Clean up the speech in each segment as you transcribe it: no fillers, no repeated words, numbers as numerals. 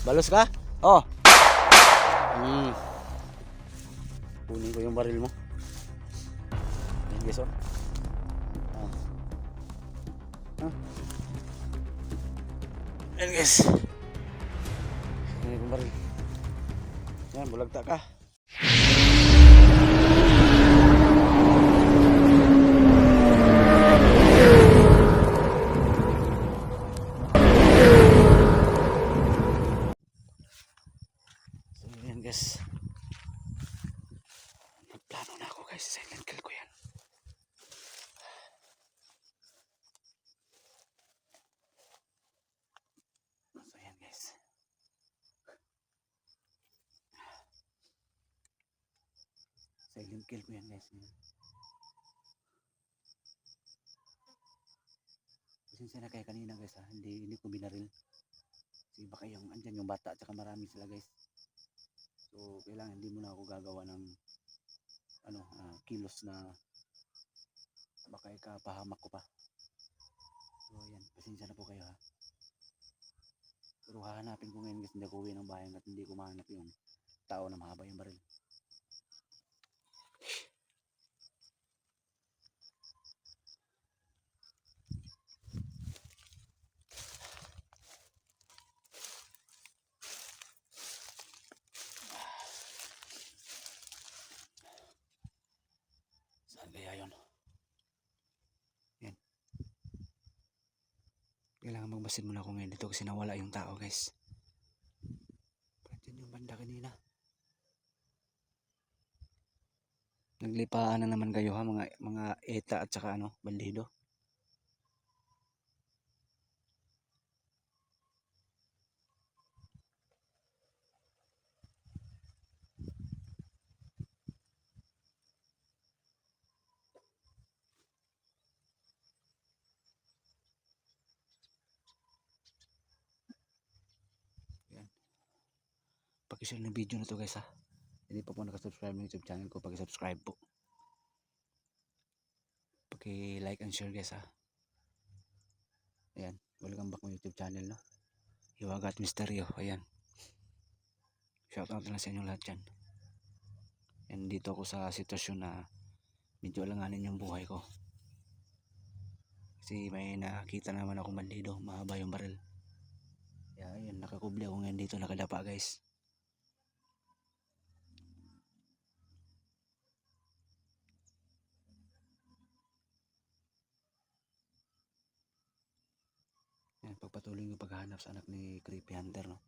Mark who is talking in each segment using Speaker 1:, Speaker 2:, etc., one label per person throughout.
Speaker 1: Balos ka? Oh. Hmm. Kunin ko yung baril mo. Ayan guys, oh. Ah. Ayan guys. Kunin ko yung baril. Yan, bulagta ka. So yan guys. Nagplano na ako guys. Silent kill ko yan. So yan guys. Silent kill ko yan guys. Pasensya na kaya kanina guys ha. Hindi ko binaril. Kasi baka yung andyan yung bata at saka marami sila guys. So kailangan hindi muna ako gagawa ng kilos na baka ikapahamak ko pa. So yan, pasensya na po kayo ha. Pero hahanapin ko ngayon guys, hindi ako uwi ng bayan at hindi ko mahanap yung tao na mahaba yung baril. Saan kaya yun? Yan. Kailangan magmasid muna ako ngayon dito kasi nawala yung tao guys. Diyan yung banda kanina. Naglipaan na naman kayo ha, mga eta at saka bandido. Yan. Paki-share ng video na to guys ha. Hindi pa po nakasubscribe ng YouTube channel ko, paki-subscribe po. Paki-like and share guys ha. Ayan, welcome back mo YouTube channel no. Hiwagat Misteryo, ayan. Shoutout na sa inyo lahat dyan. Yan, dito ako sa sitwasyon na medyo alanganin yung buhay ko. Kasi may nakita naman akong bandido, mahaba yung baril. Kaya ayun, nakakubli ako ngayon dito, nakadapa guys. Yan, pagpatuloy yung paghahanap sa anak ni Creepy Hunter no.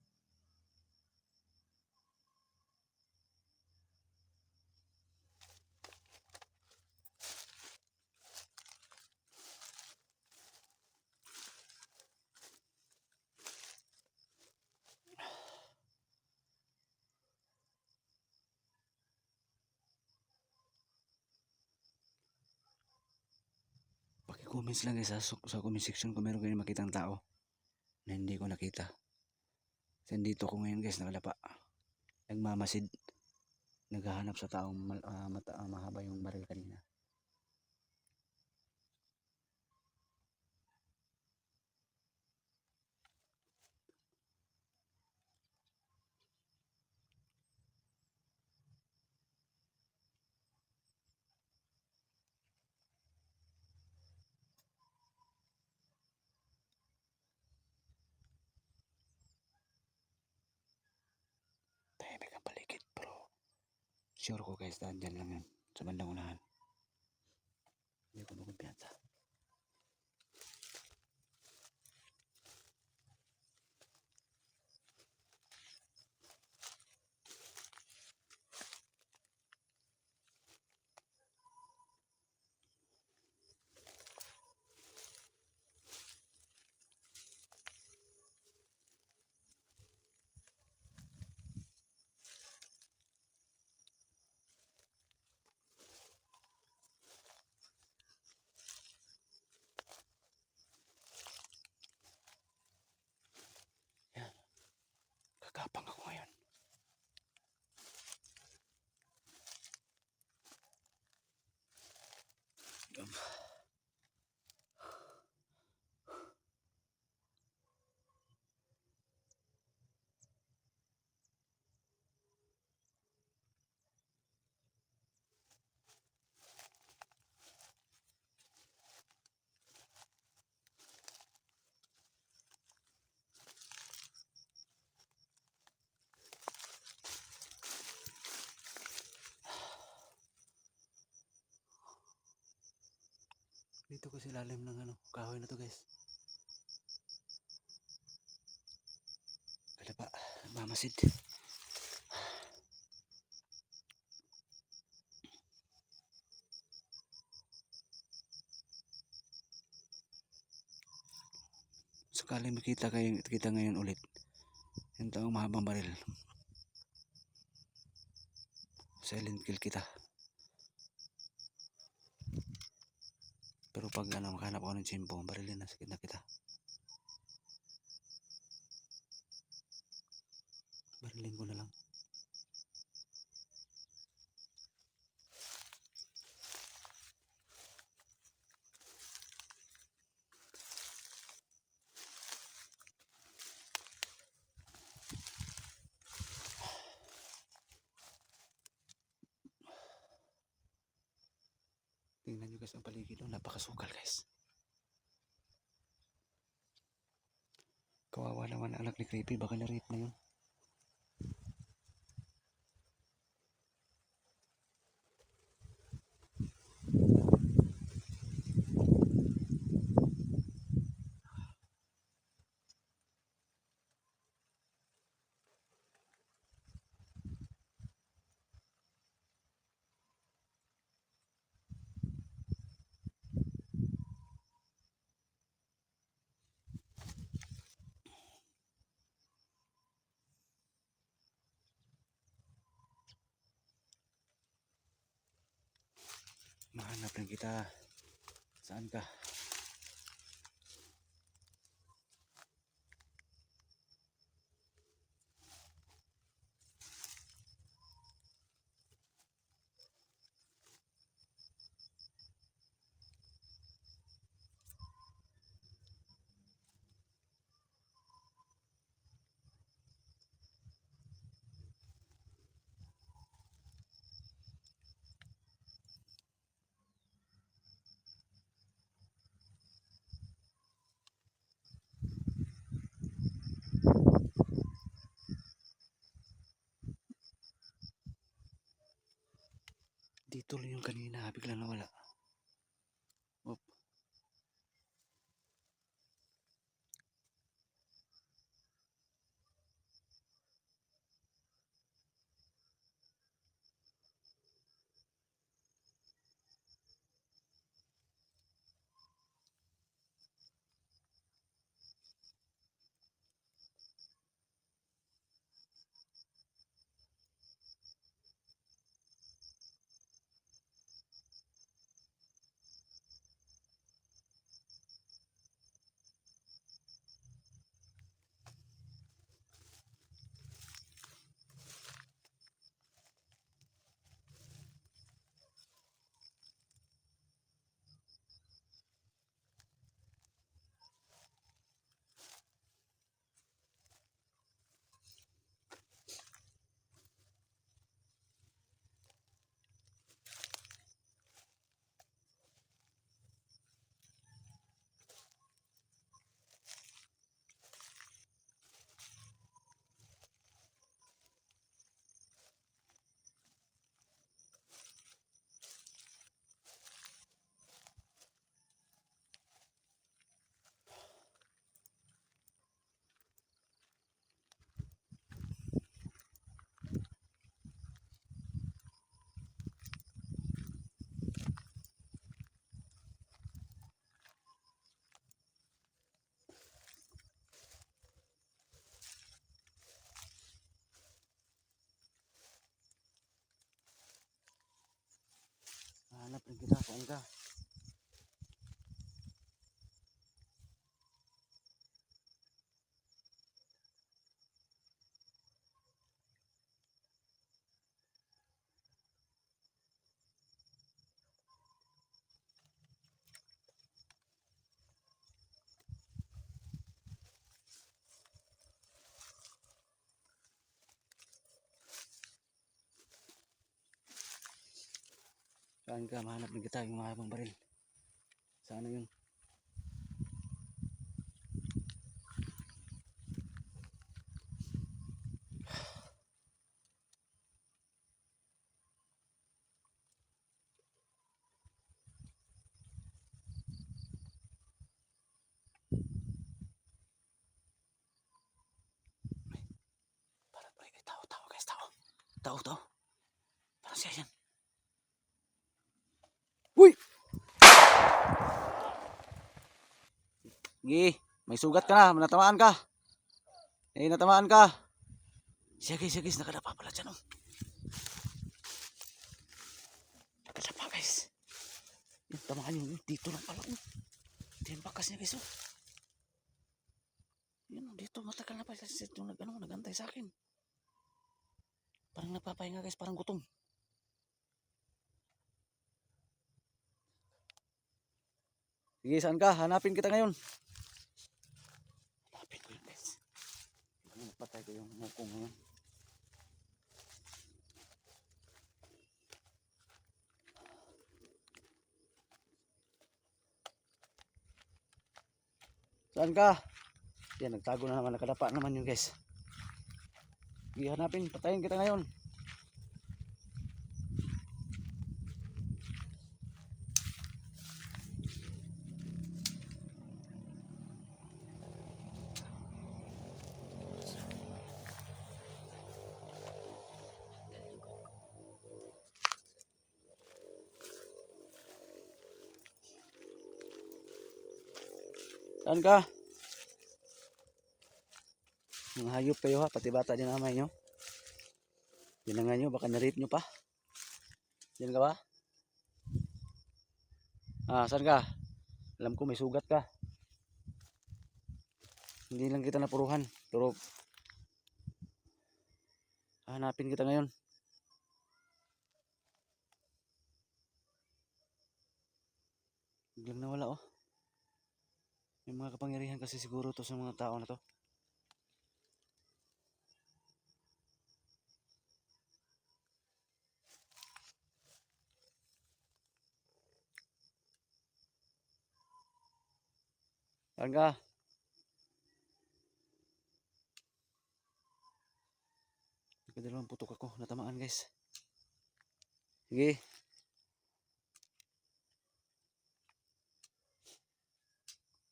Speaker 1: Paki-comments lang guys sa comment section kung meron kayo makitang tao na hindi ko nakita. Kasi dito ko ngayon guys, nakadapa. Nagmamasid. Naghahanap sa taong mahaba yung baril kanina. Tahimik ang paligid pero sure ko guys, dyan lang yan sa bandang unahan. Hindi ko magkumpiyansa. Yan, kakapang ako ngayon. Dito ko sa ilalim ng kahoy na to guys. Kada pa, mamasid. Sakali makita kita ngayon ulit yung taong mahabang baril, silent kill kita. Pero pag makahanap ako ng tsimpo, barilin na sakit na kita. Barilin ko na lang. Tingnan nyo guys ang paligid, napakasukal guys. Kawawa naman ang anak ni Creepy, baka na-rape na yun. Mahanap lang kita. Saan ka? Dito lang yung kanina, biglang nawala. Op. Mahanap lang kita, saan ka? Saan ka? Mahanap lang kita, yung mahabang baril. Sana yun. Tao, tao. Parang siya yan. Uy! Sige, may sugat ka na. Natamaan ka. Natamaan ka. Sige, sige, nakadapa pala dyan, oh. Nakadapa, guys. Yung tamaan yun, dito lang pala, oh. Ito yung bakas niya, guys, oh. Yun, dito, matagal na pa. Yung nagantay sa akin. Parang nagpapahinga, guys, parang gutom. Sige, saan ka? Hanapin kita ngayon. Hanapin ko yun, guys. Patay ko yung mukong ngayon. Saan ka? Yan, nagtago na naman. Nakadapa naman yun, guys. Sige, hanapin. Patayin kita ngayon. Saan ka? Mga hayop kayo ha, pati bata din namay nyo. Ginangan nyo, baka na-rape nyo pa. Diyan ka ba? Saan ka? Alam ko may sugat ka. Hindi lang kita napuruhan, pero hanapin kita ngayon. Biglang nawala, oh. May mga kapangyarihan kasi siguro to sa mga tao na to. Saan ka? Dalawang putok ako, natamaan, guys. Sige.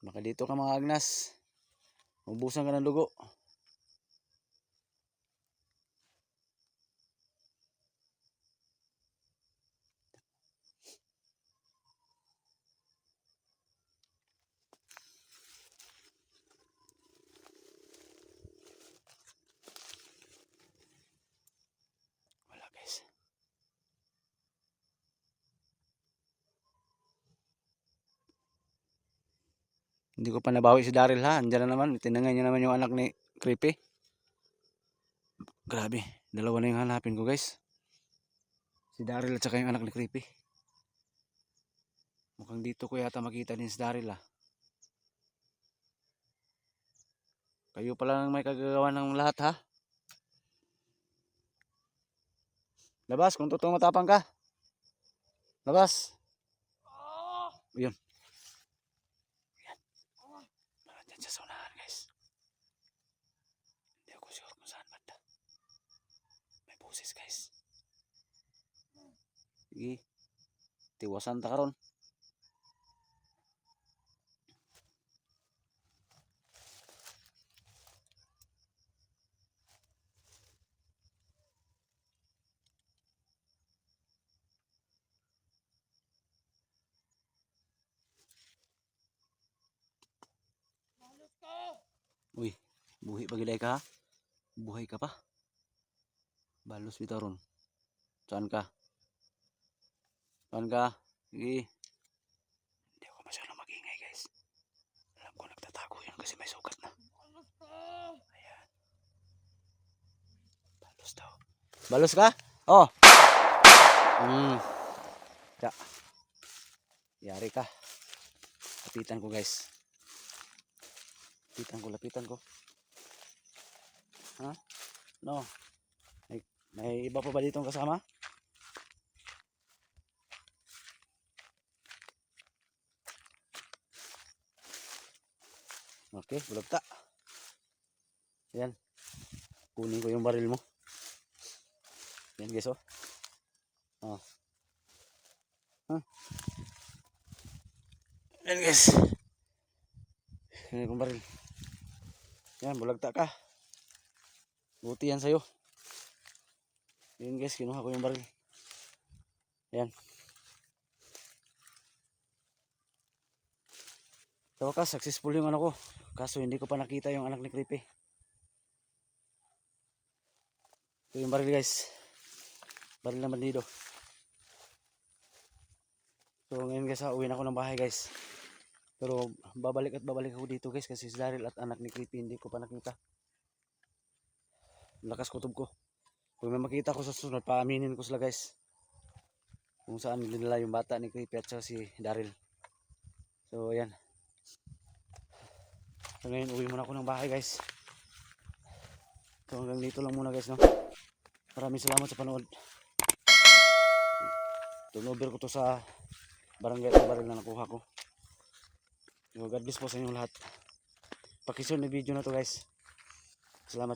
Speaker 1: Baka dito ka mga Agnas. Ubusan ka ng dugo. Wala, guys. Hindi ko pa nabawi si Daryl ha. Andiyan na naman. Tinangay niya naman yung anak ni Creepy. Grabe. Dalawa na yung hanapin ko, guys. Si Daryl at saka yung anak ni Creepy. Mukhang dito ko yata makita din si Daryl, ha. Kayo pala nang may kagagawa ng lahat, ha. Labas kung totoo matapang ka. Labas. Yun. Yan. Parang dyan sa unahan, guys. Hindi ako sure kung saan banda. May boses, guys. Sige. Tiwasan ta karon. Uy, buhi pa giday ka ha? Buhay ka pa? Balos bitaron. Saan ka? Saan ka? Sige. Hindi ako masyadong mag-ingay, guys. Alam ko nagtatago yun kasi may sugat na. Ayan. Balos daw. Balos ka? Oh. Ya. Yari ka. Lapitan ko, guys. Lapitan ko. Ha? No. May iba pa ba ditong kasama? Okay, bulagta. Yan. Kunin ko yung baril mo. Yan, guys, oh. Yan, guys. Kunin ko yung baril. Yan, bulagta ka. Buti yan sa'yo. Yun guys, kinuha ko yung baril. Ayan. Sa wakas, successful yung ano ko. Kaso hindi ko pa nakita yung anak ni Creepy. Ito yung baril guys. Baril na bandido. So ngayon guys, uwi na ako ng bahay guys. Pero babalik ako dito guys kasi si Daryl at anak ni Creepy hindi ko pa nakita. Lakas kutob ko. Kung may makita ko sa susunod, paaminin ko sila guys. Kung saan dinala yung bata ni Creepy at si Daryl. So ayan. So ngayon uwi muna ako ng bahay guys. So hanggang dito lang muna guys, no. Maraming salamat sa panood. Turnover ko to sa barangay at baril na nakuha ko. So God bless po sa inyong lahat. Pakishare na video na to guys. Salamat.